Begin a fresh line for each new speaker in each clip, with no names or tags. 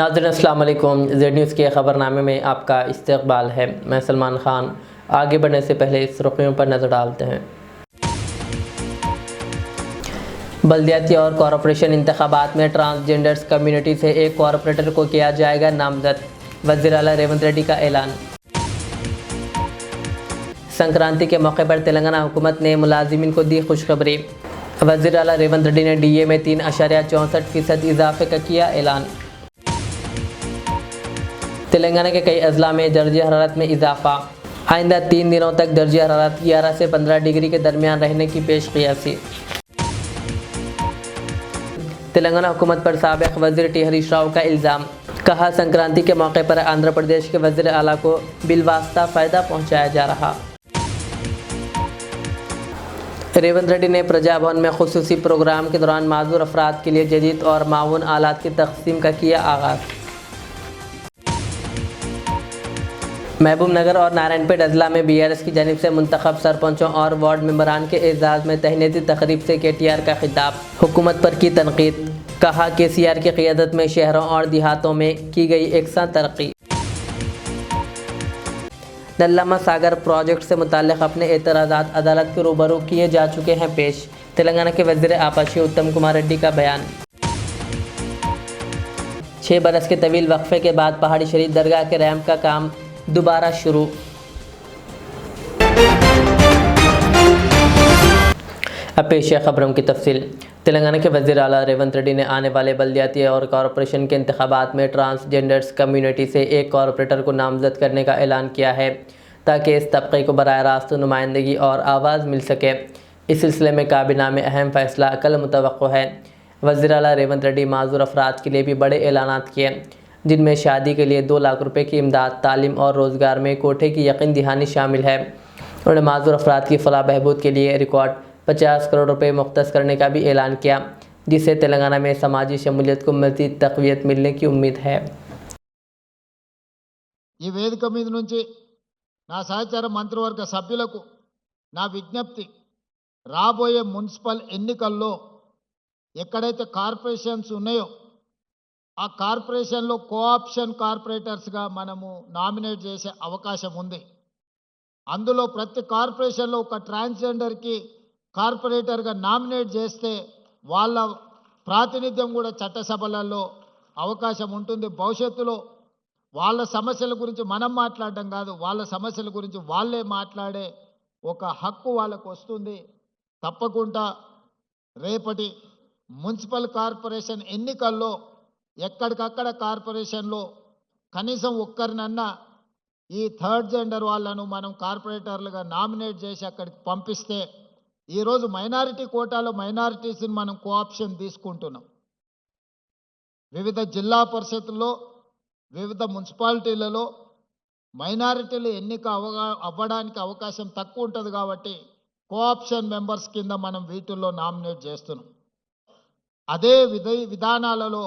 नाज़रीन अस्सलाम वालेकुम। ज़ेड न्यूज़ के ख़बरनामे में आपका इस्तक़बाल है। मैं सलमान ख़ान। आगे बढ़ने से पहले सुर्ख़ियों पर नज़र डालते हैं। बल्दियाती और कॉरपोरेशन इंतख़ाबात में ट्रांसजेंडर्स कम्युनिटी से एक कॉरपोरेटर को किया जाएगा नामज़द, वज़ीर आला रेवंत रेड्डी का ऐलान। संक्रांति के मौके पर तेलंगाना हुकूमत ने मुलाजिमीन को दी खुशखबरी। वज़ीर आला रेवंत रेड्डी ने DA में 3.64% इजाफे का किया ऐलान। तेलंगाना के कई अजला में दर्जे हरारत में इजाफा। आइंदा 3 दिनों तक दर्जे हरारत 11 से 15 डिग्री के दरमियान रहने की पेशक़ियासी। तेलंगाना हुकूमत पर साबिक़ वज़ीर टी हरीश राव का इल्ज़ाम। कहा, संक्रांति के मौके पर आंध्र प्रदेश के वज़ीर आला को बिलवास्ता फ़ायदा पहुँचाया जा रहा। रेवंत रेड्डी ने प्रजा भवन में खुसूसी प्रोग्राम के दौरान माजूर अफराद के लिए जदीद और माऊन आलात की तक़सीम का किया आगाज़। महबूब नगर और नारायणपेट अजला में BRS की जानिब से मुंतखब सरपंचों और वार्ड मेंबरान के एजाज़ में तहनीती तकरीब से KTR का खिताब। हुकूमत पर की तनकीद। कहा, KCR की क़ियादत में शहरों और देहातों में की गई एकसां तरक्की। नल्लामा सागर प्रोजेक्ट से मुताल्लिक़ अपने एतराज़ात अदालत के रूबरू किए जा चुके हैं पेश। तेलंगाना के वज़ीर आपाशी उत्तम कुमार रेड्डी का बयान। 6 बरस के तवील वक्फे के बाद पहाड़ी शरीफ दरगाह के रैम्प का काम दोबारा शुरू। अब पेश है खबरों की तफसील। तेलंगाना के वज़ीर आला रेवंत रेड्डी ने आने वाले बल्दियाती और कॉरपोरेशन के इंतखाबात में ट्रांसजेंडर्स कम्युनिटी से एक कॉरपोरेटर को नामज़द करने का ऐलान किया है, ताकि इस तबके को बराह रास्त नुमाइंदगी और आवाज़ मिल सके। इस सिलसिले में काबीना में अहम फ़ैसला कल मुतवक्को है। वज़ीर आला रेवंत रेड्डी माजूर अफराद के लिए भी बड़े ऐलानात किए, जिनमें शादी के लिए 2 लाख रुपए की इमदाद, तालीम और रोज़गार में कोठे की यकीन दहानी शामिल है। उन्होंने माजूर अफराद की फलाह बहबूद के लिए रिकॉर्ड 50 करोड़ रुपए मुख्तस करने का भी ऐलान किया, जिससे तेलंगाना में समाजी शमूलियत को मज़ीद तक़वियत मिलने की उम्मीद है।
ఈ వేదిక మీద నుంచి నా సహచార మంత్రివర్గ సభ్యులకు నా విజ్ఞప్తి, రాబోయే మున్సిపల్ ఎన్నికల్లో ఎక్కడైతే కార్పొరేషన్స్ ఉన్నాయో ఆ కార్పొరేషన్లో కోఆప్షన్ కార్పొరేటర్స్గా మనము నామినేట్ చేసే అవకాశం ఉంది. అందులో ప్రతి కార్పొరేషన్లో ఒక ట్రాన్స్జెండర్కి కార్పొరేటర్గా నామినేట్ చేస్తే వాళ్ళ ప్రాతినిధ్యం కూడా చట్టసభలలో అవకాశం ఉంటుంది. భవిష్యత్తులో వాళ్ళ సమస్యల గురించి మనం మాట్లాడడం కాదు, వాళ్ళ సమస్యల గురించి వాళ్ళే మాట్లాడే ఒక హక్కు వాళ్ళకు వస్తుంది. తప్పకుండా రేపటి మున్సిపల్ కార్పొరేషన్ ఎన్నికల్లో ఎక్కడికక్కడ కార్పొరేషన్లో కనీసం ఒక్కరినన్నా ఈ థర్డ్ జెండర్ వాళ్ళను మనం కార్పొరేటర్లుగా నామినేట్ చేసి అక్కడికి పంపిస్తే, ఈరోజు మైనారిటీ కోటాలో మైనారిటీస్ని మనం కోఆప్షన్ తీసుకుంటున్నాం. వివిధ జిల్లా పరిషత్తుల్లో, వివిధ మున్సిపాలిటీలలో మైనారిటీలు ఎన్నిక అవ్వడానికి అవకాశం తక్కువ ఉంటుంది కాబట్టి కోఆప్షన్ మెంబర్స్ కింద మనం వీటిల్లో నామినేట్ చేస్తున్నాం. అదే విధానాలలో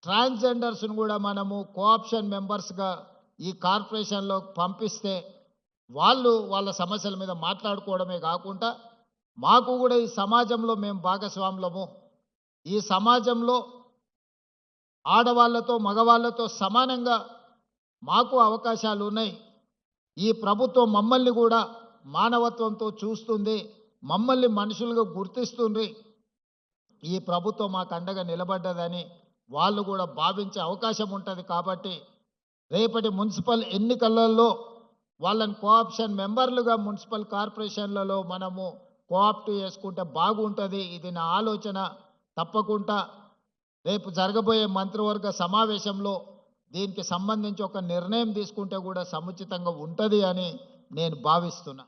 ట్రాన్స్జెండర్స్ను కూడా మనము కోఆప్షన్ మెంబర్స్గా ఈ కార్పొరేషన్లో పంపిస్తే వాళ్ళు వాళ్ళ సమస్యల మీద మాట్లాడుకోవడమే కాకుండా మాకు కూడా ఈ సమాజంలో మేము భాగస్వాములము, ఈ సమాజంలో ఆడవాళ్ళతో మగవాళ్ళతో సమానంగా మాకు అవకాశాలు ఉన్నాయి. ఈ ప్రభుత్వం మమ్మల్ని కూడా మానవత్వంతో చూస్తుంది, మమ్మల్ని మనుషులుగా గుర్తిస్తుంది. ఈ ప్రభుత్వం మాకు అండగా నిలబడ్డదని వాళ్ళు కూడా భావించే అవకాశం ఉంటుంది. కాబట్టి రేపటి మున్సిపల్ ఎన్నికలలో వాళ్ళని కోఆప్షన్ మెంబర్లుగా మున్సిపల్ కార్పొరేషన్లలో మనము కోఆప్ట్ చేసుకుంటే బాగుంటుంది. ఇది నా ఆలోచన. తప్పకుండా రేపు జరగబోయే మంత్రివర్గ సమావేశంలో దీనికి సంబంధించి ఒక నిర్ణయం తీసుకుంటే కూడా సముచితంగా ఉంటుంది అని నేను భావిస్తున్నా.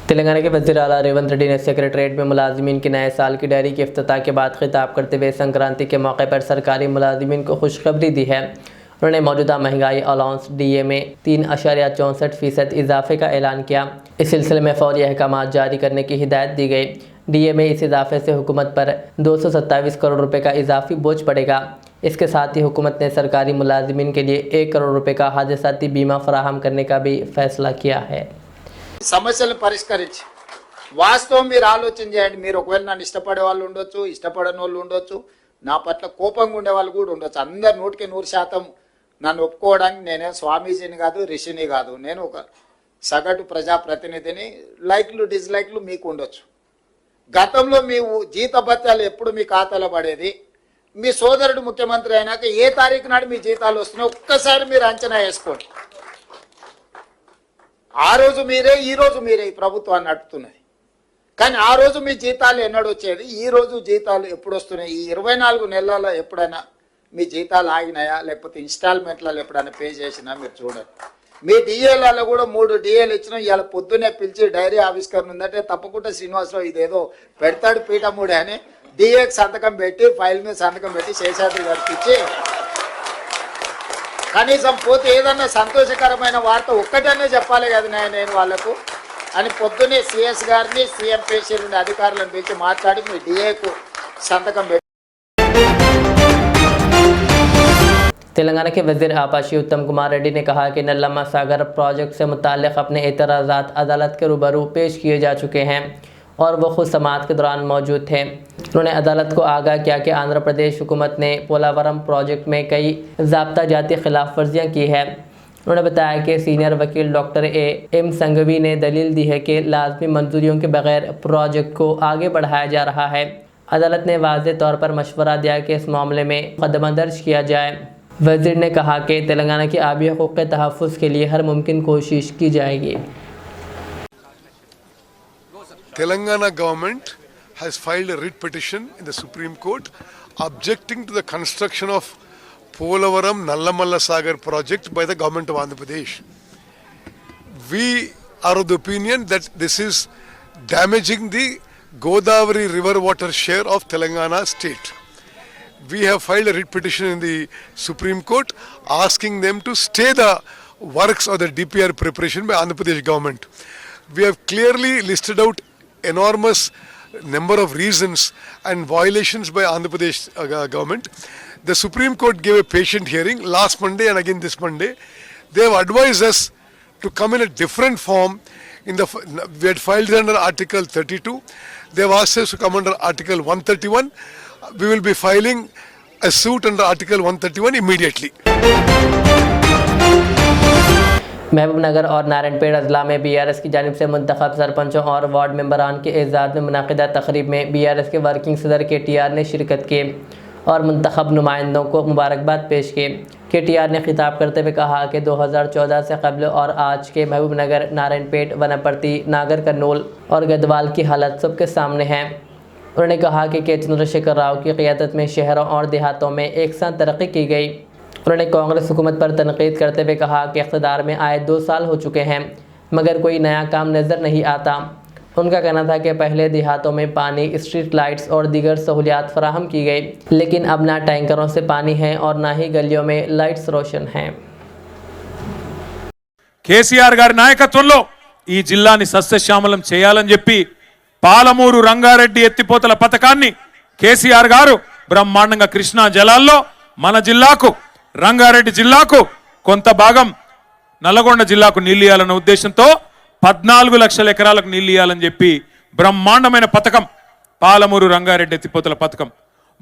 तेलंगाना के वज़ीर आला रेवंत रेड्डी ने सेक्रेटरीट में मुलाजिमीन की नए साल की डायरी के इफ्तिताह के बाद खिताब करते हुए संक्रांति के मौके पर सरकारी मुलाजिमीन को खुशखबरी दी है। उन्होंने मौजूदा महंगाई अलाउंस DA में 3.64% इजाफे का ऐलान किया। इस सिलसिले में फौरी अहकामात जारी करने की हिदायत दी गई। DA में इस इजाफे से हुकूमत पर 227 करोड़ रुपए का इजाफी बोझ पड़ेगा। इसके साथ ही हुकूमत ने सरकारी मुलाजिमीन के लिए 1 करोड़ रुपए का हादसाती बीमा फराहम करने का भी फैसला किया है।
సమస్యలను పరిష్కరించి వాస్తవం మీరు ఆలోచన చేయండి. మీరు ఒకవేళ నన్ను ఇష్టపడే వాళ్ళు ఉండొచ్చు, ఇష్టపడని వాళ్ళు ఉండొచ్చు, నా పట్ల కోపంగా ఉండే వాళ్ళు కూడా ఉండొచ్చు. అందరు 100% నన్ను ఒప్పుకోవడానికి నేనే స్వామీజీని కాదు, రిషిని కాదు. నేను ఒక సగటు ప్రజాప్రతినిధిని. లైక్లు డిస్లైక్లు మీకు ఉండొచ్చు. గతంలో మీ జీతభత్యాలు ఎప్పుడు మీ ఖాతాలో పడేది? మీ సోదరుడు ముఖ్యమంత్రి అయినాక ఏ తారీఖు నాడు మీ జీతాలు వస్తున్నాయి ఒక్కసారి మీరు అంచనా వేసుకోండి. ఆ రోజు మీరే, ఈ రోజు మీరే ఈ ప్రభుత్వాన్ని నడుపుతున్నది. కానీ ఆ రోజు మీ జీతాలు ఎన్నడు వచ్చేది, ఈ రోజు జీతాలు ఎప్పుడు వస్తున్నాయి? ఈ 24 నెలల్లో ఎప్పుడైనా మీ జీతాలు ఆగినాయా, లేకపోతే ఇన్స్టాల్మెంట్లలో ఎప్పుడైనా పే చేసినా మీరు చూడండి. మీ డిఏలలో కూడా 3 డిఏలు ఇచ్చినా ఇవాళ పొద్దున్నే పిలిచి డైరీ ఆవిష్కరణ ఉందంటే తప్పకుండా శ్రీనివాసరావు ఇదేదో పెడతాడు పీఠముడే అని డిఏకి సంతకం పెట్టి, ఫైల్ మీద సంతకం పెట్టి శేషాద్రి గారికి ఇచ్చి కనీసం పోతే ఏదన్నా సంతోషకరమైన వార్త ఒక్కటనే చెప్పాలి కదా నేను వాళ్ళకు అని పొద్దున్నే సిఎస్ గారిని, సీఎం పేషీ నుండి అధికారులను పిలిచి మాట్లాడి మీ డిఏకు సంతకం పెట్టి.
तेलंगाना के वज़ीर आबाशी उत्तम कुमार रेड्डी ने कहा कि नल्लमा सागर प्रोजेक्ट से मुताल्लिक़ अपने एतराज़ात अदालत के रूबरू पेश किए जा चुके हैं और वो खुद समाअत के दौरान मौजूद थे। उन्होंने अदालत को आगाह किया कि आंध्र प्रदेश हुकूमत ने पोलावरम प्रोजेक्ट में कई ज़ाब्ता जाती खिलाफ वर्जियाँ की है। उन्होंने बताया कि सीनियर वकील डॉक्टर एम संघवी ने दलील दी है कि लाजमी मंजूरियों के बगैर प्रोजेक्ट को आगे बढ़ाया जा रहा है। अदालत ने वाज़ेह तौर पर मशवरा दिया कि इस मामले में मुकदमा दर्ज किया जाए। वज़ीर ने कहा कि तेलंगाना की आबी हक़ूक़ के तहफ़्फ़ुज़ के लिए हर मुमकिन कोशिश की जाएगी।
Telangana government has filed a writ petition in the Supreme Court objecting to the construction of Polavaram Nallamalla Sagar project by the government of Andhra Pradesh. We are of the opinion that this is damaging the Godavari river water share of Telangana state. We have filed a writ petition in the Supreme Court asking them to stay the works or the DPR preparation by Andhra Pradesh government. We have clearly listed out enormous number of reasons and violations by Andhra Pradesh government. The Supreme Court gave a patient hearing last Monday and again this Monday. They have advised us to come in a different form. We had filed under Article 32. They have asked us to come under Article 131. We will be filing a suit under Article 131 immediately.
Mahbubnagar और नारायणपेट अजला में BRS की जानिब से मुंतखब सरपंचों और ward मेंबरान के एजाज़ में मुनाकिदा तकरीब में बीआरएस के वर्किंग सदर KTR ने शिरकत की और मुंतखब नुमाइंदों को मुबारकबाद पेश की। KTR ने खिताब करते हुए कहा कि 2014 से कबल और आज के महबूबनगर, नारायणपेट, वनपर्ती, नागर कर्नूल और गदवाल की हालत सबके सामने है। उन्होंने कहा कि चंद्रशेखर राव की क़ियादत में शहरों और देहातों में एक साथ तरक्की की गई। उन्होंने कांग्रेस हुकूमत पर तनकीद करते हुए कहा कि इक़्तिदार में आए 2 साल हो चुके हैं मगर कोई नया काम नज़र नहीं आता। उनका कहना था कि पहले देहातों में पानी, स्ट्रीट लाइट्स और दीगर सहूलियात फराहम की गई, लेकिन अब ना टैंकरों से पानी है और ना ही गलियों में लाइट्स रोशन हैं।
కేసీఆర్ గారి నాయకత్వంలో ఈ జిల్లాని సస్యశ్యామలం చేయాలని చెప్పి పాలమూరు రంగారెడ్డి ఎత్తిపోతల పథకాన్ని కేసీఆర్ గారు బ్రహ్మాండంగా కృష్ణా జలాల్లో మన జిల్లాకు, రంగారెడ్డి జిల్లాకు, కొంత భాగం నల్లగొండ జిల్లాకు నీళ్లు ఇవ్వాలన్న ఉద్దేశంతో 14 లక్షల ఎకరాలకు నీళ్లు ఇవ్వాలని చెప్పి బ్రహ్మాండమైన పథకం పాలమూరు రంగారెడ్డి ఎత్తిపోతల పథకం.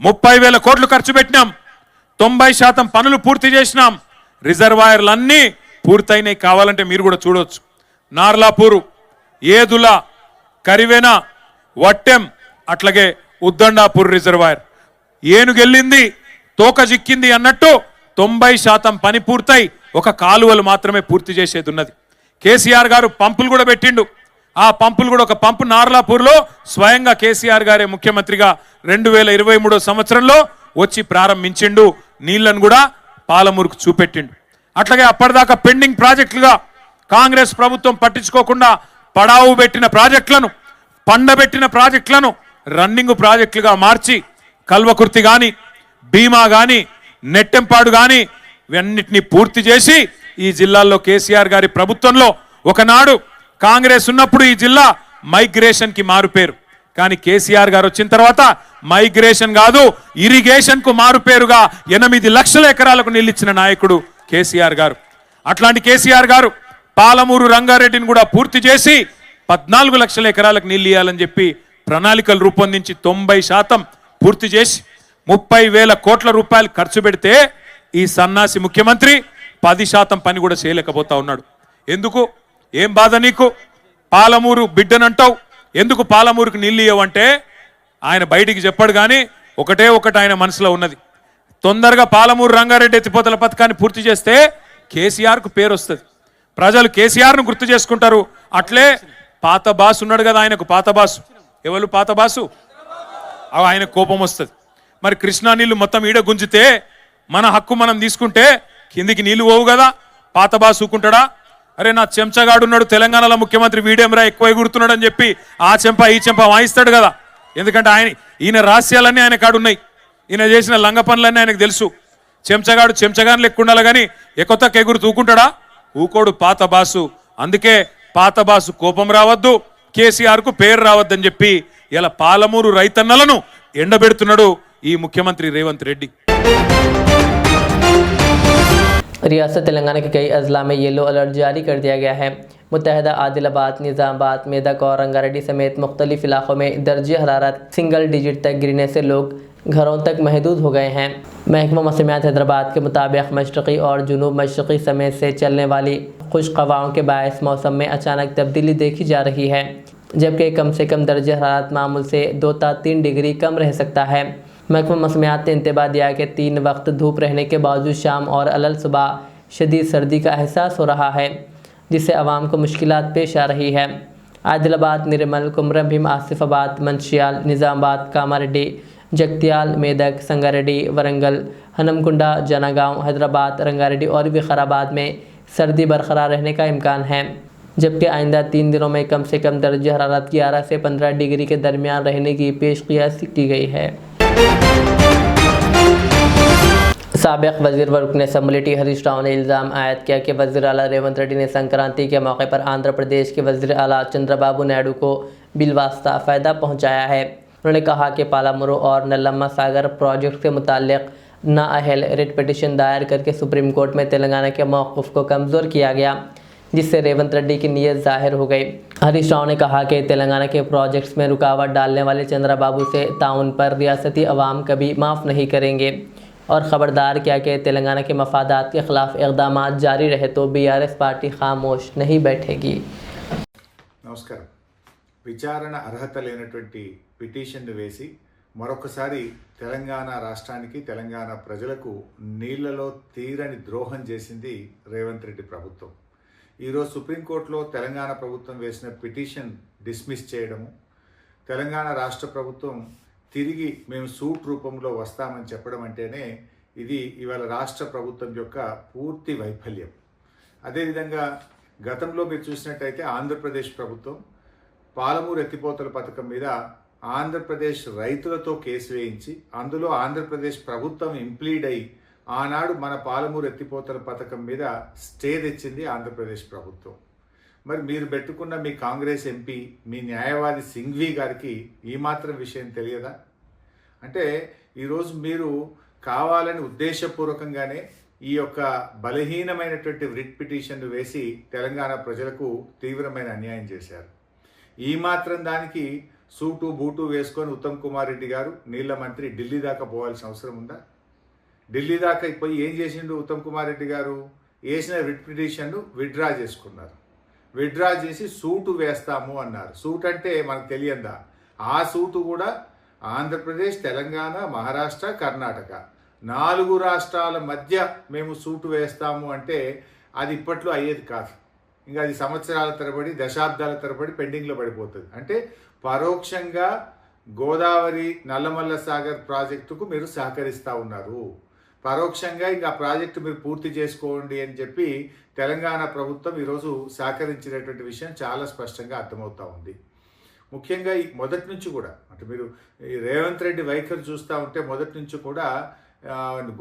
30,000 కోట్లు ఖర్చు పెట్టినాం. 90% పనులు పూర్తి చేసినాం. రిజర్వాయర్లన్నీ పూర్తయినాయి. కావాలంటే మీరు కూడా చూడొచ్చు. నార్లాపూరు, ఏదుల, కరివెన, వట్టెం, అట్లాగే ఉద్దండాపూర్ రిజర్వాయర్ ఏనుగెళ్ళింది తోక జిక్కింది అన్నట్టు 90% పని పూర్తయి ఒక కాలువలు మాత్రమే పూర్తి చేసేది ఉన్నది. కేసీఆర్ గారు పంపులు కూడా పెట్టిండు. ఆ పంపులు కూడా ఒక పంపు నార్లాపూర్లో స్వయంగా కేసీఆర్ గారే ముఖ్యమంత్రిగా 2023 సంవత్సరంలో వచ్చి ప్రారంభించిండు. నీళ్లను కూడా పాలమూరుకు చూపెట్టిండు. అట్లాగే అప్పటిదాకా పెండింగ్ ప్రాజెక్టులుగా కాంగ్రెస్ ప్రభుత్వం పట్టించుకోకుండా పడావు పెట్టిన ప్రాజెక్టులను, పండబెట్టిన ప్రాజెక్టులను రన్నింగ్ ప్రాజెక్టులుగా మార్చి కల్వకుర్తి కానీ, భీమా కానీ, నెట్టెంపాడు కానీ ఇవన్నిటినీ పూర్తి చేసి ఈ జిల్లాల్లో కేసీఆర్ గారి ప్రభుత్వంలో ఒకనాడు కాంగ్రెస్ ఉన్నప్పుడు ఈ జిల్లా మైగ్రేషన్ కి మారుపేరు. కానీ కేసీఆర్ గారు వచ్చిన తర్వాత మైగ్రేషన్ కాదు, ఇరిగేషన్ కు మారుపేరుగా 8 లక్షల ఎకరాలకు నీళ్ళిచ్చిన నాయకుడు కేసీఆర్ గారు. అట్లాంటి కేసీఆర్ గారు పాలమూరు రంగారెడ్డిని కూడా పూర్తి చేసి 14 లక్షల ఎకరాలకు నీళ్ళు ఇవ్వాలని చెప్పి ప్రణాళికలు రూపొందించి 90% పూర్తి చేసి 30,000 కోట్ల రూపాయలు ఖర్చు పెడితే ఈ సన్నాసి ముఖ్యమంత్రి 10% పని కూడా చేయలేకపోతా ఉన్నాడు. ఎందుకు? ఏం బాధ నీకు? పాలమూరు బిడ్డనంటావు, ఎందుకు పాలమూరుకు నీళ్ళు ఇవ్వమంటే ఆయన బయటికి చెప్పాడు. కానీ ఒకటే ఒకటి ఆయన మనసులో ఉన్నది, తొందరగా పాలమూరు రంగారెడ్డి ఎత్తిపోతల పథకాన్ని పూర్తి చేస్తే కేసీఆర్కు పేరు వస్తుంది, ప్రజలు కేసీఆర్ను గుర్తు చేసుకుంటారు. అట్లే పాత బాసు ఉన్నాడు కదా, ఆయనకు పాత బాసు, ఎవరు పాత బాసు, ఆయన కోపం వస్తుంది. మరి కృష్ణా నీళ్లు మొత్తం ఈడ గుంజితే మన హక్కు మనం తీసుకుంటే కిందికి నీళ్లు పోవు కదా, పాత బాసు ఊకుంటాడా? అరే నా చెంచగాడు ఉన్నాడు తెలంగాణలో ముఖ్యమంత్రి, వీడేమరా ఎక్కువ ఎగురుతున్నాడు అని చెప్పి ఆ చెంప ఈ చెంప వాయిస్తాడు కదా. ఎందుకంటే ఈయన రహస్యాలన్నీ ఆయన కాడున్నాయి, ఈయన చేసిన లంగ పనులన్నీ ఆయనకు తెలుసు. చెంచగాడు చెంచగాని లెక్క ఉండాలి కానీ ఎకొత్తకు ఎగురు తూకుంటాడా? ఊకోడు పాత బాసు. అందుకే పాత బాసు కోపం రావద్దు, కేసీఆర్ కు పేరు రావద్దని చెప్పి ఇలా పాలమూరు రైతన్నలను ఎండబెడుతున్నాడు ఈ ముఖ్యమంత్రి రేవంత్ రెడ్డి.
रियासत तेलंगाना के कई अजला में येलो अलर्ट जारी कर दिया गया है। मुत्तहदा आदिलाबाद, निज़ामाबाद, मेदक और रंगारेड्डी समेत मुख्तलिफ इलाकों में दर्जे हरारत सिंगल डिजिट तक गिरने से लोग घरों तक महदूद हो गए हैं। महकमा मौसमियात हैदराबाद के मुताबिक मशरक़ी और जुनूब मशरक़ी समय से चलने वाली खुश्क हवाओं के बायस मौसम में अचानक तब्दीली देखी जा रही है, जबकि कम से कम दर्जे हरारत मामूल से 2 से 3 डिग्री कम रह सकता है। महकमा मौसमियात ने इंतबाह दिया कि 3 वक्त धूप रहने के बावजूद शाम और अलल सुबह शदीद सर्दी का एहसास हो रहा है, जिससे आवाम को मुश्किलात पेश आ रही है। आदिलाबाद, निर्मल, कुमरम भीम, आसिफाबाद, मंशियाल, निज़ामाबाद, कामारेड्डी, जगतियाल, मेदक, संगारेड्डी, वरंगल, हनमकुंडा, जनागांव, हैदराबाद, रंगारेड्डी और विकाराबाद में सर्दी बरकरार रहने का इम्कान है, जबकि आइंदा 3 दिनों में कम से कम दर्ज हरारत 11 से 15 डिग्री के दरमियान रहने की पेशकियास की गई है। साबिक वज़ीर व रुकन असम्बली टी हरीश राव ने इल्ज़ाम आयद किया कि वज़ीर आला रेवंत रेड्डी ने संक्रांति के मौके पर आंध्र प्रदेश के वज़ीर आला चंद्रबाबू नायडू को बिलवास्ता फ़ायदा पहुंचाया है। उन्होंने कहा कि पालामुरू और नल्लम्मा सागर प्रोजेक्ट से मुताल्लिक़ नाअहल रिट पिटिशन दायर करके सुप्रीम कोर्ट में तेलंगाना के मौक़िफ़ को कमज़ोर किया गया, जिससे रेवंत रेड्डी की नीयत ज़ाहिर हो गई। हरीश राव ने कहा कि तेलंगाना के प्रोजेक्ट्स में रुकावट डालने वाले चंद्रबाबू से ताउन पर रियासती अवाम कभी माफ़ नहीं करेंगे और ख़बरदार किया कि तेलंगाना के मफादात के ख़िलाफ़ इक़दाम जारी रहे तो BRS पार्टी खामोश नहीं बैठेगी।
నమస్కారం. విచారణ అర్హత లేనటువంటి పిటిషన్ను వేసి మరొకసారి తెలంగాణ రాష్ట్రానికి, తెలంగాణ ప్రజలకు నీళ్లలో తీరని ద్రోహం చేసింది రేవంత్ రెడ్డి ప్రభుత్వం. ఈరోజు సుప్రీంకోర్టులో తెలంగాణ ప్రభుత్వం వేసిన పిటిషన్ డిస్మిస్ చేయడము, తెలంగాణ రాష్ట్ర ప్రభుత్వం తిరిగి మేము సూట్ రూపంలో వస్తామని చెప్పడం అంటేనే ఇది ఇవాళ రాష్ట్ర ప్రభుత్వం యొక్క పూర్తి వైఫల్యం. అదేవిధంగా గతంలో మీరు చూసినట్టయితే ఆంధ్రప్రదేశ్ ప్రభుత్వం పాలమూరు ఎత్తిపోతల పథకం మీద ఆంధ్రప్రదేశ్ రైతులతో కేసు వేయించి అందులో ఆంధ్రప్రదేశ్ ప్రభుత్వం ఇంప్లీడ్ అయి ఆనాడు మన పాలమూరు ఎత్తిపోతల పథకం మీద స్టే తెచ్చింది ఆంధ్రప్రదేశ్ ప్రభుత్వం. మరి మీరు పెట్టుకున్న మీ కాంగ్రెస్ ఎంపీ, మీ న్యాయవాది సింఘ్వి గారికి ఈ మాత్రం విషయం తెలియదా? అంటే ఈరోజు మీరు కావాలని ఉద్దేశపూర్వకంగానే ఈ యొక్క బలహీనమైనటువంటి రిట్ పిటిషన్ను వేసి తెలంగాణ ప్రజలకు తీవ్రమైన అన్యాయం చేశారు. ఈ మాత్రం దానికి సూటు బూటు వేసుకొని ఉత్తమ్ కుమార్ రెడ్డి గారు నీళ్ల మంత్రి ఢిల్లీ దాకా పోవాల్సిన అవసరం ఉందా? ఢిల్లీ దాకా పోయి ఏం చేసిండు ఉత్తమ్ కుమార్ రెడ్డి గారు? వేసిన రిట్ పిటిషన్ను విత్డ్రా చేసుకున్నారు. విత్డ్రా చేసి సూటు వేస్తాము అన్నారు. సూట్ అంటే మనకు తెలియందా? ఆ సూటు కూడా ఆంధ్రప్రదేశ్, తెలంగాణ, మహారాష్ట్ర, కర్ణాటక 4 రాష్ట్రాల మధ్య మేము సూటు వేస్తాము అంటే అది ఇప్పట్లో అయ్యేది కాదు. ఇంకా అది సంవత్సరాల తరబడి, దశాబ్దాల తరబడి పెండింగ్లో పడిపోతుంది. అంటే పరోక్షంగా గోదావరి నల్లమల్ల సాగర్ ప్రాజెక్టుకు మీరు సహకరిస్తూ ఉన్నారు. పరోక్షంగా ఇంకా ప్రాజెక్టు మీరు పూర్తి చేసుకోండి అని చెప్పి తెలంగాణ ప్రభుత్వం ఈరోజు సహకరించినటువంటి విషయం చాలా స్పష్టంగా అర్థమవుతూ ఉంది. ముఖ్యంగా మొదటి నుంచి కూడా అంటే మీరు ఈ రేవంత్ రెడ్డి వైఖరి చూస్తూ ఉంటే మొదటి నుంచి కూడా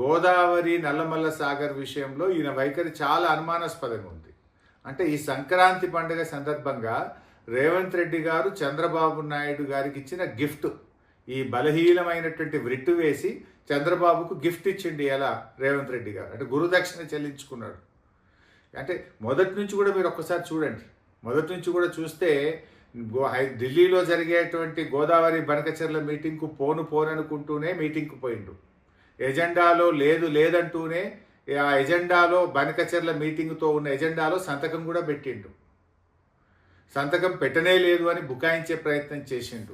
గోదావరి నల్లమల్ల సాగర్ విషయంలో ఈయన వైఖరి చాలా అనుమానాస్పదంగా ఉంది. అంటే ఈ సంక్రాంతి పండుగ సందర్భంగా రేవంత్ రెడ్డి గారు చంద్రబాబు నాయుడు గారికి ఇచ్చిన గిఫ్ట్, ఈ బలహీనమైనటువంటి వృట్టు వేసి చంద్రబాబుకు గిఫ్ట్ ఇచ్చిండి ఎలా రేవంత్ రెడ్డి గారు, అంటే గురుదక్షిణ చెల్లించుకున్నాడు. అంటే మొదటి నుంచి కూడా మీరు ఒక్కసారి చూడండి, మొదటి నుంచి కూడా చూస్తే ఢిల్లీలో జరిగేటువంటి గోదావరి బనకచెర్ల మీటింగ్కు పోననుకుంటూనే మీటింగ్కు పోయిండు. ఎజెండాలో లేదంటూనే ఆ ఎజెండాలో బనకచెర్ల మీటింగ్తో ఉన్న ఎజెండాలో సంతకం కూడా పెట్టిండు. సంతకం పెట్టనే లేదు అని బుకాయించే ప్రయత్నం చేసిండు.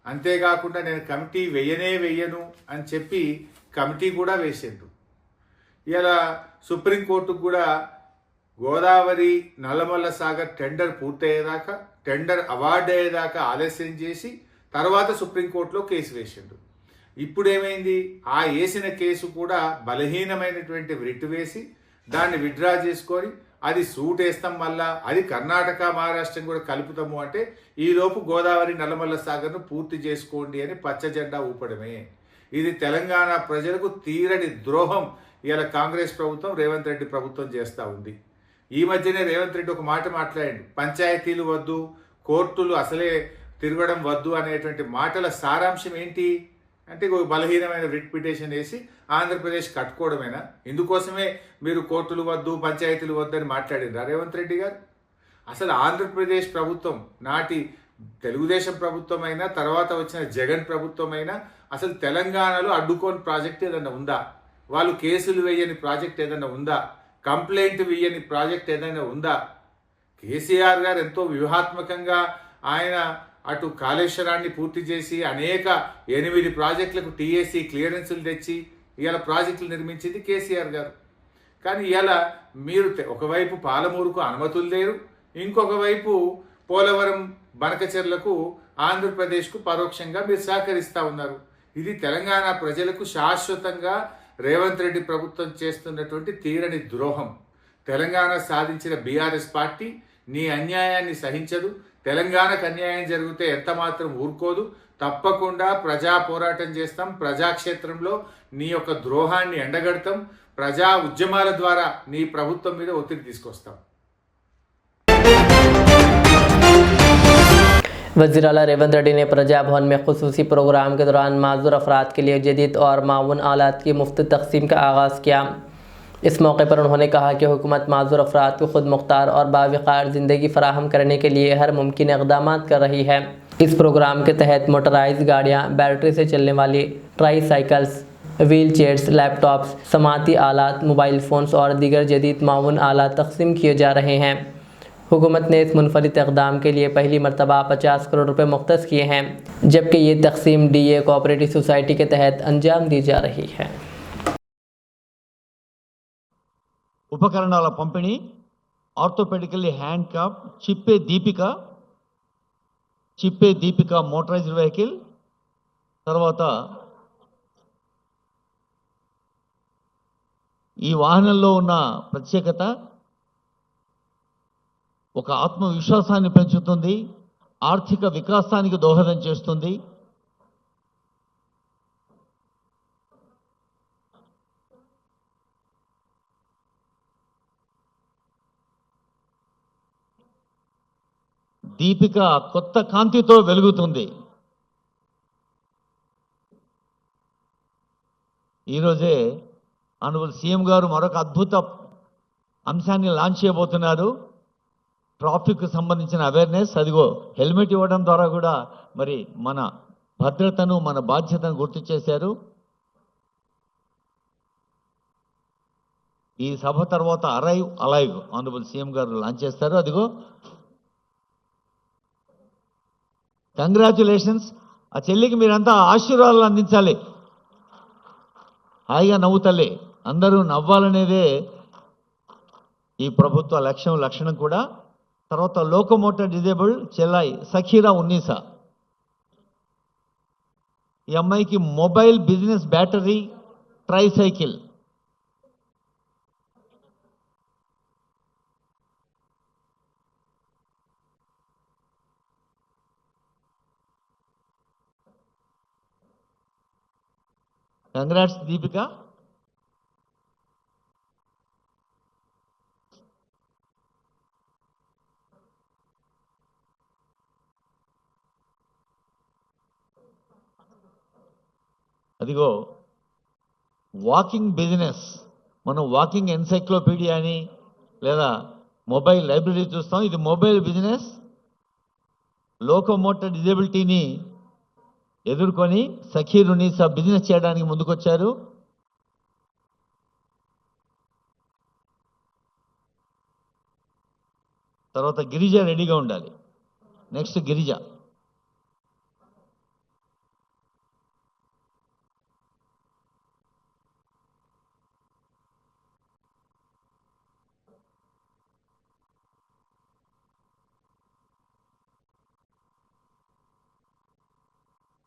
అంతేకాకుండా నేను కమిటీ వెయ్యను అని చెప్పి కమిటీ కూడా వేసిండు. ఇలా సుప్రీంకోర్టుకు కూడా గోదావరి నల్లమల్ల సాగర్ టెండర్ పూర్తయ్యేదాకా, టెండర్ అవార్డు అయ్యేదాకా ఆలస్యం చేసి తర్వాత సుప్రీంకోర్టులో కేసు వేసిండు. ఇప్పుడు ఏమైంది, ఆ వేసిన కేసు కూడా బలహీనమైనటువంటి రిట్ వేసి దాన్ని విత్డ్రా చేసుకొని అది సూట్ వేస్తాం, మళ్ళా అది కర్ణాటక మహారాష్ట్రం కూడా కలుపుతాము అంటే ఈలోపు గోదావరి నల్లమల్ల సాగర్ను పూర్తి చేసుకోండి అని పచ్చ జెండా ఊపడమే. ఇది తెలంగాణ ప్రజలకు తీరని ద్రోహం ఇలా కాంగ్రెస్ ప్రభుత్వం, రేవంత్ రెడ్డి ప్రభుత్వం చేస్తూ ఉంది. ఈ మధ్యనే రేవంత్ రెడ్డి ఒక మాట మాట్లాడండి, పంచాయతీలు వద్దు, కోర్టులు అసలే తిరగడం వద్దు అనేటువంటి మాటల సారాంశం ఏంటి అంటే బలహీనమైన రిట్ పిటిషన్ వేసి ఆంధ్రప్రదేశ్ కట్టుకోవడమేనా? ఇందుకోసమే మీరు కోర్టులు వద్దు, పంచాయతీలు వద్దు అని మాట్లాడిండ్రా రేవంత్ రెడ్డి గారు? అసలు ఆంధ్రప్రదేశ్ ప్రభుత్వం నాటి తెలుగుదేశం ప్రభుత్వం అయినా తర్వాత వచ్చిన జగన్ ప్రభుత్వం అయినా అసలు తెలంగాణలో అడ్డుకోని ప్రాజెక్ట్ ఏదైనా ఉందా? వాళ్ళు కేసులు వేయని ప్రాజెక్ట్ ఏదైనా ఉందా? కంప్లైంట్ వేయని ప్రాజెక్ట్ ఏదైనా ఉందా? కేసీఆర్ గారు ఎంతో వ్యూహాత్మకంగా ఆయన అటు కాళేశ్వరాన్ని పూర్తి చేసి అనేక 8 ప్రాజెక్టులకు టీఏసీ క్లియరెన్సులు తెచ్చి ఇవాళ ప్రాజెక్టులు నిర్మించింది కేసీఆర్ గారు. కానీ ఇవాళ మీరు ఒకవైపు పాలమూరుకు అనుమతులు లేరు, ఇంకొక వైపు పోలవరం బనకచెర్లకు ఆంధ్రప్రదేశ్కు పరోక్షంగా మీరు సహకరిస్తూ ఉన్నారు. ఇది తెలంగాణ ప్రజలకు శాశ్వతంగా రేవంత్ రెడ్డి ప్రభుత్వం చేస్తున్నటువంటి తీరని ద్రోహం. తెలంగాణ సాధించిన బీఆర్ఎస్ పార్టీ నీ అన్యాయాన్ని సహించదు. తెలంగాణకు అన్యాయం జరిగితే ఎంత మాత్రం ఊరుకోదు. తప్పకుండా ప్రజా పోరాటం చేస్తాం. ప్రజాక్షేత్రంలో నీ యొక్క ద్రోహాన్ని ఎండగడతాం. ప్రజా ఉద్యమాల ద్వారా నీ ప్రభుత్వం మీద ఒత్తిడి తీసుకొస్తాం.
वज़ीर आला रेवंत रेड्डी ने प्रजा भवन में खुसूसी प्रोग्राम के दौरान माजूर अफराद के लिए जदीद और माउन आलात की मुफ्त तकसीम का आगाज़ किया। इस मौके पर उन्होंने कहा कि हुकूमत माजूर अफराद को खुद मुख्तार और बावक़ार ज़िंदगी फ़राहम करने के लिए हर मुमकिन इक़दाम कर रही है। इस प्रोग्राम के तहत मोटराइज़ गाड़ियाँ, बैटरी से चलने वाली tricycles, wheelchairs, laptops, समाती आलात, मोबाइल फ़ोन्स और दीगर जदीद माउन आलात तकसीम किए जा रहे हैं। हुकूमत ने इस मुनफरिद इक़दाम के लिए पहली मरतबा 50 करोड़ रुपए मुख्तस किए हैं, जबकि ये तकसीम DA कोऑपरेटिव सोसाइटी के तहत अंजाम दी जा रही है।
ఉపకరణాల పంపిణీ, ఆర్థోపెడికల్లీ హ్యాండ్ క్యాప్, చిప్పే దీపిక మోటరైజ్డ్ వెహికల్, తర్వాత ఈ వాహనంలో ఉన్న ప్రత్యేకత ఒక ఆత్మవిశ్వాసాన్ని పెంచుతుంది, ఆర్థిక వికాసానికి దోహదం చేస్తుంది. దీపిక కొత్త కాంతితో వెలుగుతుంది. ఈరోజే ఆనరబుల్ సీఎం గారు మరొక అద్భుత అంశాన్ని లాంచ్ చేయబోతున్నారు. ట్రాఫిక్ సంబంధించిన అవేర్నెస్. అదిగో హెల్మెట్ ఇవ్వడం ద్వారా కూడా మరి మన భద్రతను, మన బాధ్యతను గుర్తు చేశారు. ఈ సభ తర్వాత అరైవ్ అలైవ్ ఆనరబుల్ సీఎం గారు లాంచ్ చేస్తారు. అదిగో కంగ్రాచ్యులేషన్స్. ఆ చెల్లికి మీరంతా ఆశీర్వాదాలు అందించాలి. హాయిగా నవ్వుతలే, అందరూ నవ్వాలనేదే ఈ ప్రభుత్వ లక్షణం కూడా. తర్వాత లోకోమోటర్ డిజేబుల్డ్ చెల్లాయి సఖీరా ఉన్నీసా, ఈ అమ్మాయికి mobile business battery try cycle. Congrats Deepika. అదిగో వాకింగ్ బిజినెస్. మనం వాకింగ్ ఎన్సైక్లోపీడియా అని లేదా మొబైల్ లైబ్రరీ చూస్తాం. ఇది మొబైల్ బిజినెస్ లోకోమోటర్ డిజబిలిటీని ఎదుర్కొని సఖీర్ ఉన్నీసా బిజినెస్ చేయడానికి ముందుకొచ్చారు. తర్వాత గిరిజ రెడీగా ఉండాలి. నెక్స్ట్ గిరిజ.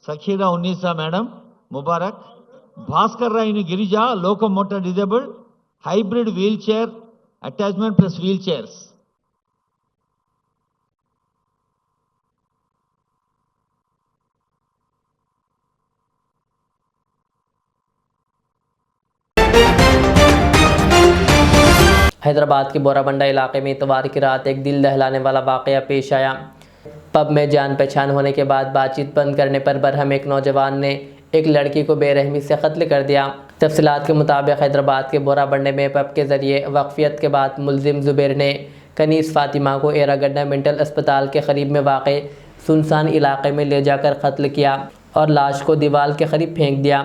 సఖీరా ఉన్నీసా మేడం, ముబారక్. భాస్కర్ రాయ్ని Girija, locomotor disabled, hybrid wheelchair attachment plus wheelchairs.
Hyderabad के बोराबंडा इलाके में इतवार की रात एक दिल दहलाने वाला वाक़या पेश आया। पब में जान पहचान होने के बाद बातचीत बंद करने पर बरहम एक नौजवान ने एक लड़की को बेरहमी से कत्ल कर दिया। तफसीलात के मुताबिक हैदराबाद के बोराबंडे में पब के ज़रिए वक्फियत के बाद मुलजिम ज़ुबैर ने कनीस फ़ातिमा को एरागड्डा मेंटल अस्पताल के करीब में वाक़ सुनसान इलाके में ले जाकर कत्ल किया और लाश को दीवार के करीब फेंक दिया।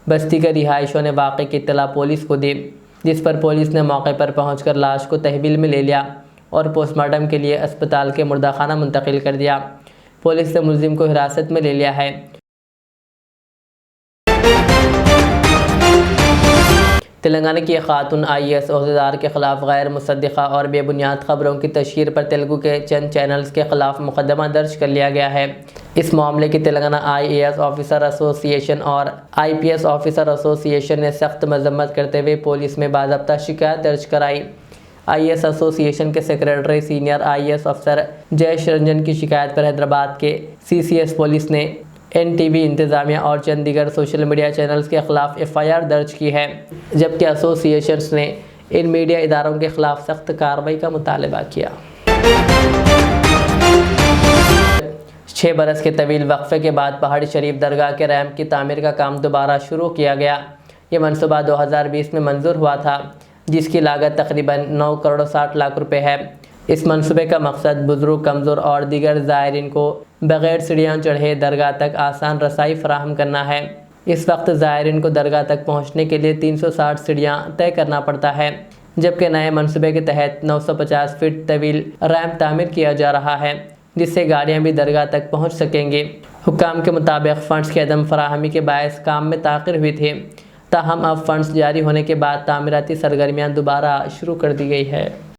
बस्ती के रिहायशों ने वाक़े की इत्तला पुलिस को दी, जिस पर पुलिस ने मौके पर पहुंचकर लाश को तहवील में ले लिया और पोस्टमार्टम के लिए अस्पताल के मुर्दाखाना मुंतकिल कर दिया। पुलिस ने मुलजिम को हिरासत में ले लिया है। तेलंगाना की एक खातून IAS अहदेदार के खिलाफ गैर मुसद्दिक़ा और बेबुनियाद खबरों की तशहीर पर तेलुगु के चंद चैनल्स के खिलाफ मुकदमा दर्ज कर लिया गया है। इस मामले की तेलंगाना IAS ऑफिसर एसोसिएशन और IPS ऑफिसर एसोसिएशन ने सख्त मजम्मत करते हुए पुलिस में बाज़ाब्ता शिकायत दर्ज कराई। IAS एसोसिएशन के सेक्रेटरी सीनियर IAS अफसर जयेश रंजन की शिकायत पर हैदराबाद के CCS पुलिस ने NTV इंतज़ामिया और चंद दीगर सोशल मीडिया चैनल्स के ख़िलाफ़ FIR दर्ज की है, जबकि एसोसिएशंस ने इन मीडिया इदारों के ख़िलाफ़ सख्त कार्रवाई का मुतालबा किया। 6 बरस के तवील वक्फे के बाद पहाड़ी शरीफ दरगाह के रैम्प की तामीर का काम दोबारा शुरू किया गया। ये मनसूबा 2020 में मंजूर हुआ था, जिसकी लागत तकरीबन 9 करोड़ 60 लाख रुपए है। इस मंसूबे का मकसद बुजुर्ग, कमज़ोर और दीगर ज़ायरीन को बग़ैर सीढ़ियाँ चढ़े दरगाह तक आसान रसाई फराहम करना है। इस वक्त ज़ायरीन को दरगाह तक पहुँचने के लिए 360 सीढ़ियाँ तय करना पड़ता है, जबकि नए मंसूबे के तहत 950 फीट तवील रैम्प तामीर किया जा रहा है, जिससे गाड़ियाँ भी दरगाह तक पहुँच सकेंगी। हुक्काम के मुताबिक फ़ंड्स की अदम फराहमी के बायस काम में ताख़िर हुई थी, ताहम अब फ़ंड्स जारी होने के बाद तामीराती सरगर्मियाँ दोबारा शुरू कर दी गई है।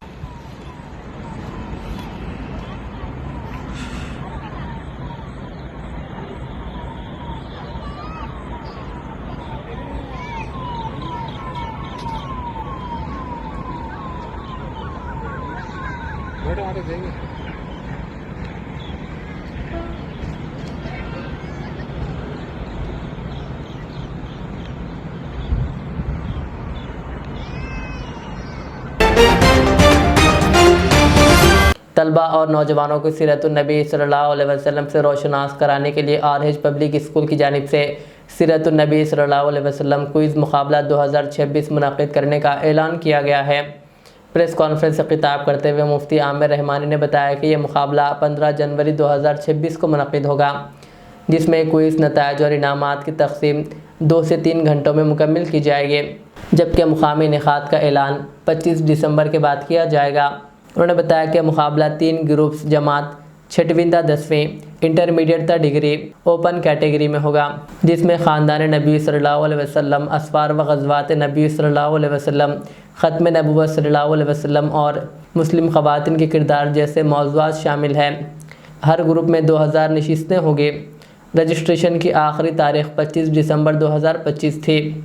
तलबा और नौजवानों को सीरतुन्नबी सल्लल्लाहु अलैहि वसल्लम से रोशनास कराने के लिए आरएच पब्लिक स्कूल की जानिब से सीरतुन्नबी सल्लल्लाहु अलैहि वसल्लम क्विज़ मुकाबला 2026 मुनक़िद करने का ऐलान किया गया है। प्रेस कॉन्फ्रेंस से खिताब करते हुए मुफ्ती आमिर रहमानी ने बताया कि यह मुकाबला 15 जनवरी 2026 को मुनक़िद होगा, जिसमें क्विज़, नताइज और इनामात की तक़सीम 2 से 3 घंटों में मुकम्मल की जाएगी, जबकि मुकामी निखात का ऐलान 25 दिसंबर के बाद किया जाएगा। उन्होंने बताया कि मुकाबला 3 ग्रुप्स जमात 6वीं ता 10वीं, इंटरमीडिएट ता डिग्री, ओपन कैटेगरी में होगा, जिसमें ख़ानदान नबी सल्लल्लाहु अलैहि वसल्लम, असफार व ग़ज़वात नबी सल्लल्लाहु अलैहि वसल्लम, ख़त्म नबुव्वत सल्लल्लाहु अलैहि वसल्लम और मुस्लिम ख़वातीन के किरदार जैसे मौज़ूआत शामिल हैं। हर ग्रुप में 2000 नशिस्तें होंगी। रजिस्ट्रेशन की आखिरी तारीख़ 25 दिसंबर 2025 थी,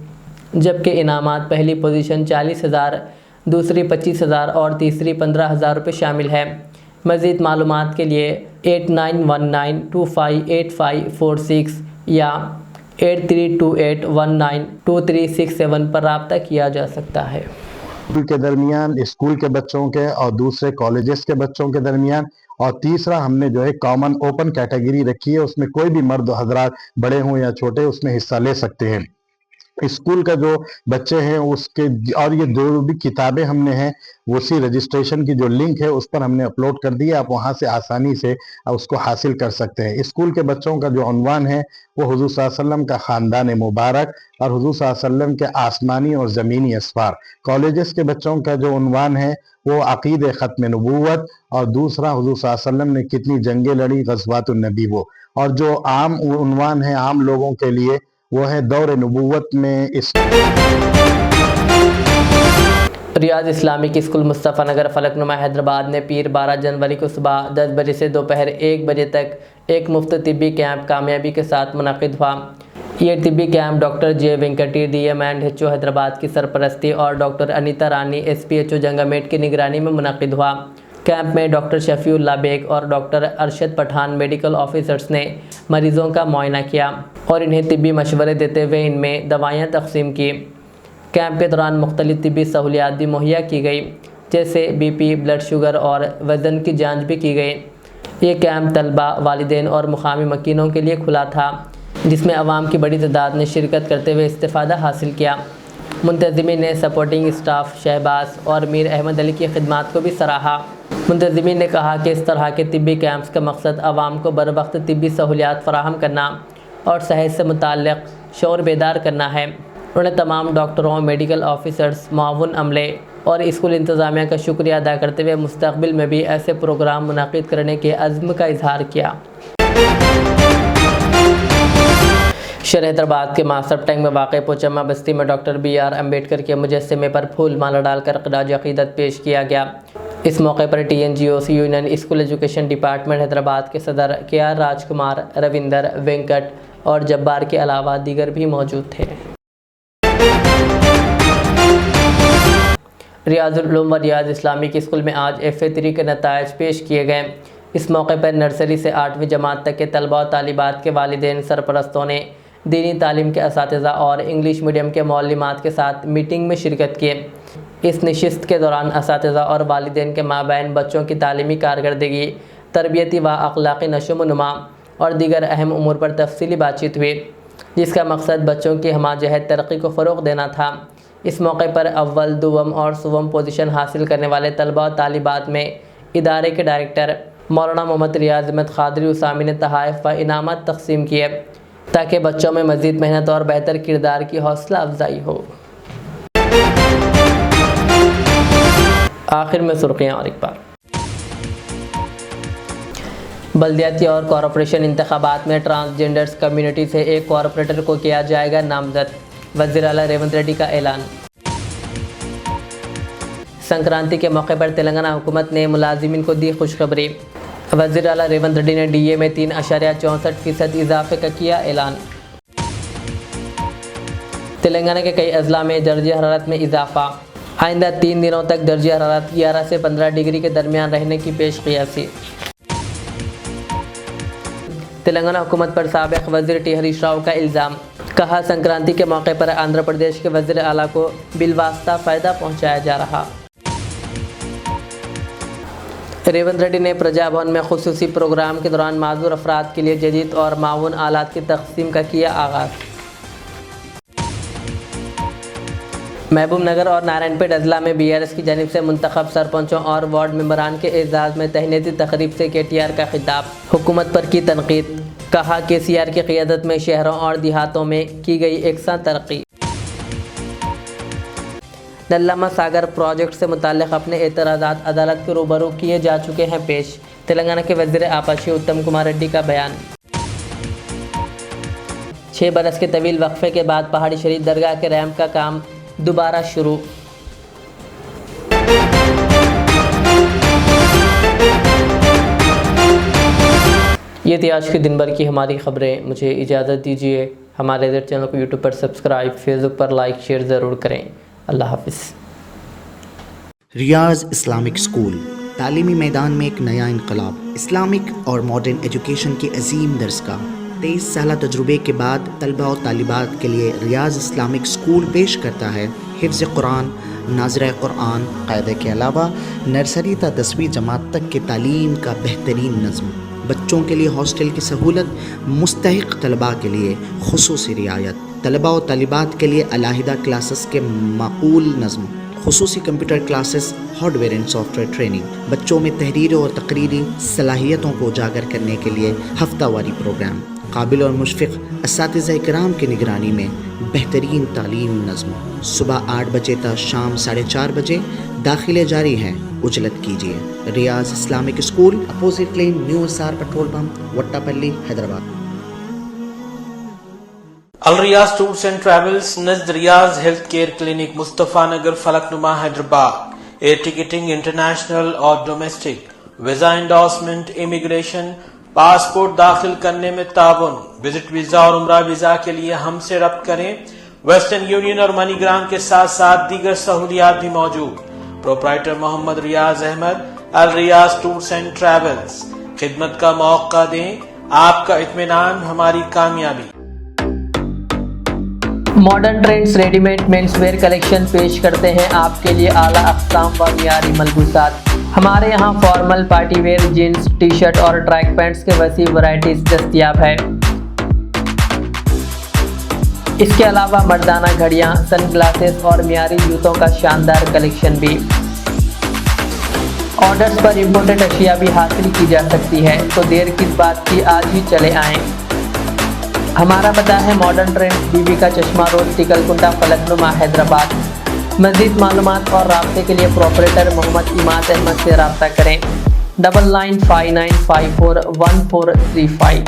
जबकि इनामात पहली पोजीशन 40,000, दूसरी 25,000 और तीसरी 15,000 रुपये शामिल है। मज़ीद मालूमात के लिए 8919258546 या 8328192367 पर रब्ता किया जा सकता है।
स्कूल के दरमियान, स्कूल के बच्चों के और दूसरे कॉलेजेस के बच्चों के दरमियान, और तीसरा हमने जो है कॉमन ओपन कैटेगरी रखी है, उसमें कोई भी मर्द हजरात बड़े हों या छोटे उसमें हिस्सा ले सकते हैं। स्कूल का जो बच्चे हैं उसके, और ये जो भी किताबें हमने हैं उसी रजिस्ट्रेशन की जो लिंक है उस पर हमने अपलोड कर दी है, आप वहां से आसानी से उसको हासिल कर सकते हैं। स्कूल के बच्चों का जो उन्वान है वो हुजूर सल्लल्लाहु अलैहि वसल्लम का खानदान मुबारक और हुजूर सल्लल्लाहु अलैहि वसल्लम के आसमानी और ज़मीनी असफार। कॉलेजेस के बच्चों का जो उन्वान है वो अकीद ख़त्म नबूवत, और दूसरा हुजूर सल्लल्लाहु अलैहि वसल्लम ने कितनी जंगें लड़ी, ग़ज़वातुन नबी वो। और जो आम उन्वान है आम लोगों के लिए वो है दौर नबूवत में इस
रियाज इस्लामिक स्कूल मुस्तफ़ा नगर फलकनुमा हैदराबाद ने पीर 12 जनवरी को सुबह 10 बजे से दोपहर 1 बजे तक एक मुफ्त तिब्बी कैंप कामयाबी के साथ मुनक़िद हुआ। ये तिब्बी camp doctor J Venkati DM&HO Hyderabad की सरपरस्ती और डॉक्टर अनीता रानी SPHO जंगामेट की निगरानी में मुनक़िद हुआ। कैंप में डॉक्टर शफीउल्लाह बेग और doctor Arshad Pathan medical officers ने मरीज़ों का मुआयना किया और इन्हें तिब्बी मशवरे देते हुए इनमें दवाइयाँ तक़सीम की। कैंप के दौरान मुख्तलिफ़ तिब्बी सहूलियात भी मुहैया की गई, जैसे BP, ब्लड शुगर और वज़न की जांच भी की गई। ये कैंप तलबा, वालिदैन और मुकामी मकीनों के लिए खुला था, जिसमें अवाम की बड़ी तादाद ने शिरकत करते हुए इस्तिफ़ादा हासिल किया। मुंतज़िमीन ने सपोर्टिंग स्टाफ शहबाज और मीर अहमद अली की खिदमात को भी सराहा। मुंतज़िमीन ने कहा कि इस तरह के तिब्बी कैंप्स का मकसद आवाम को बर वक्त तिब्बी सहूलियात फराहम करना और सेहत से मुताल्लिक़ शऊर बेदार करना है। उन्होंने तमाम डॉक्टरों, मेडिकल ऑफिसर्स, मुआवन अमले और स्कूल इंतज़ामिया का शुक्रिया अदा करते हुए मुस्तक़बिल में भी ऐसे प्रोग्राम मुनक़िद करने के अज़्म का इजहार किया। शहर हैदराबाद के मासब टैंक में वाक़ पोचम्मा बस्ती में डॉक्टर BR अम्बेडकर के मुजस्समे पर फूल माला डालकर ख़िराज अक़ीदत पेश किया गया। इस मौके पर TNGOC union school education department Hyderabad के सदर KR राजकुमार, रविंदर, वेंकट और जब्बार के अलावा दीगर भी मौजूद थे। रियाजुल उलूम व रियाज इस्लामिक स्कूल में आज FA3 के नताइज पेश किए गए। इस मौके पर नर्सरी से 8वीं जमात तक के तलबा और तालिबात के वालिदैन, सरपरस्तों ने दीनी तालीम के असातिज़ा और इंग्लिश मीडियम के मौल्लिमात के साथ मीटिंग में शिरकत किए। इस नशिस्त के दौरान असातिज़ा और वालिदैन के माबैन बच्चों की तालीमी कारकर्दगी, तरबियती व अखलाक़ी नशो-व-नुमा और दीगर अहम उमूर पर तफसीली बातचीत हुई, जिसका मकसद बच्चों की हमाजहत तरक्की को फ़रोग़ देना था। इस मौके पर अव्वल, दुवम और सुवम पोजीशन हासिल करने वाले तलबा और तालिबात में इदारे के डायरेक्टर मौलाना मोहम्मद रियाज अहमद क़ादरी उसामी ने तहाइफ़ व इनामात तक़सीम किए, ताकि बच्चों में मज़ीद मेहनत और बेहतर किरदार की हौसला अफजाई हो। आखिर में सुर्ख़ियाँ और एक बार। बल्दियाती और कॉरपोरेशन इंतखाबात में ट्रांसजेंडर्स कम्युनिटी से एक कॉरपोरेटर को किया जाएगा नामज़द, वज़ीर आला रेवंत रेड्डी का ऐलान। संक्रांति के मौके पर तेलंगाना हुकूमत ने मुलाजिमीन को दी खुशखबरी। वज़ीर आला रेवंत रेड्डी ने DA में 3.64% इजाफे का किया ऐलान। तेलंगाना के कई अजला में दर्जे हरारत में इजाफा। आइंदा 3 दिनों तक दर्जे हरारत 11 से 15 डिग्री के दरमियान रहने की पेश क़ियासी। तेलंगाना हुकूमत पर साबिक़ वज़ीर T हरीश राव का इल्ज़ाम, कहा संक्रांति के मौके पर आंध्र प्रदेश के वज़ीर आला को बिलवास्ता फ़ायदा पहुँचाया जा रहा। रेवंत रेड्डी ने प्रजा भवन में खुसूसी प्रोग्राम के दौरान माजूर अफराद के लिए जदीद और माऊन आलात की तक़सीम का किया आगाज़। महबूब नगर और नारायणपेट अजला में BRS की जानिब से मुंतखब सरपंचों और वार्ड मेंबरान के एजाज़ में तहनीती तकरीब से KTR का खिताब। हुकूमत पर की तनकीद, कहा KCR की क़ियादत में शहरों और देहातों में की गई एकसा तरक्की। नल्लामा सागर प्रोजेक्ट से मुताल्लिक़ अपने एतराज़ात अदालत के रूबरू किए जा चुके हैं पेश। तेलंगाना के वज़ीर आपाशी उत्तम कुमार रेड्डी का बयान। 6 बरस के तवील वक्फे के बाद पहाड़ी शरीफ दरगाह के रैम्प का काम दोबारा शुरू। ये थी आज के दिन भर की हमारी ख़बरें। मुझे इजाज़त दीजिए। हमारे इधर चैनल को यूट्यूब पर सब्सक्राइब, फेसबुक पर लाइक शेयर ज़रूर करें। अल्लाह हाफ़िज़।
रियाज इस्लामिक स्कूल तालीमी मैदान में एक नया इनकलाब। इस्लामिक और मॉडर्न एजुकेशन की अजीम दरसगाह। 23 साल तजुर्बे के बाद तलबा और तालिबात के लिए रियाज इस्लामिक स्कूल पेश करता है हिफ्ज़ कुरान, नाज़िरा कुरान क़ायदे के अलावा नर्सरी ta 10वीं जमात तक के तालीम का बेहतरीन नज़्म। बच्चों के लिए हॉस्टल की सहूलत, मुस्तहिक़ तलबा के लिए खुसूसी रियायत। طلباء و طالبات کے لیے علیحدہ کلاسز کے معقول نظم، خصوصی کمپیوٹر کلاسز، ہارڈ ویئر اینڈ سافٹ ویئر ٹریننگ، بچوں میں تحریری اور تقریری صلاحیتوں کو اجاگر کرنے کے لیے ہفتہ واری پروگرام، قابل اور مشفق اساتذہ کرام کی نگرانی میں بہترین تعلیم نظم، صبح 8 بجے تا شام 4:30 بجے، داخلے جاری ہیں، اجلت کیجیے۔ ریاض اسلامک اسکول، اپوزٹ لین، نیو اسار پیٹرول پمپ، وٹاپلی، حیدرآباد۔
الریاض ٹورز اینڈ ٹریولز نزد ریاض ہیلتھ کیئر کلینک، مصطفیٰ نگر، فلک نما، حیدرآباد۔ ایئر ٹکٹنگ انٹرنیشنل اور ڈومیسٹک، ویزا انڈورسمنٹ، امیگریشن، پاسپورٹ داخل کرنے میں تعاون، وزٹ ویزا اور عمرہ ویزا کے لیے ہم سے رابطہ کریں۔ ویسٹرن یونین اور منی گرام کے ساتھ ساتھ دیگر سہولیات بھی موجود۔ پروپرائٹر محمد ریاض احمد، الریاض ٹورز اینڈ ٹریولز۔ خدمت کا موقع دیں، آپ کا اطمینان ہماری کامیابی۔
ماڈرن ٹرینڈز ریڈی میڈ مینس ویئر کلیکشن پیش کرتے ہیں آپ کے لیے اعلیٰ اقسام و معیاری ملبوسات۔ ہمارے یہاں فارمل، پارٹی ویئر، جینز، ٹی شرٹ اور ٹریک پینٹس کے وسیع ورائٹیز دستیاب ہے۔ اس کے علاوہ مردانہ گھڑیاں، سن گلاسز اور معیاری جوتوں کا شاندار کلیکشن بھی۔ آرڈرز پر امپورٹڈ اشیاء بھی حاصل کی جا سکتی ہے، تو دیر کس بات کی، آج ہی چلے آئیں۔ ہمارا پتہ ہے ماڈرن ٹرینڈز، بی بی کا چشمہ روڈ، ٹکل کنڈا، فلک نما، حیدرآباد۔ مزید معلومات اور رابطے کے لیے پروپریٹر محمد اماد احمد سے رابطہ کریں۔ 9959541435۔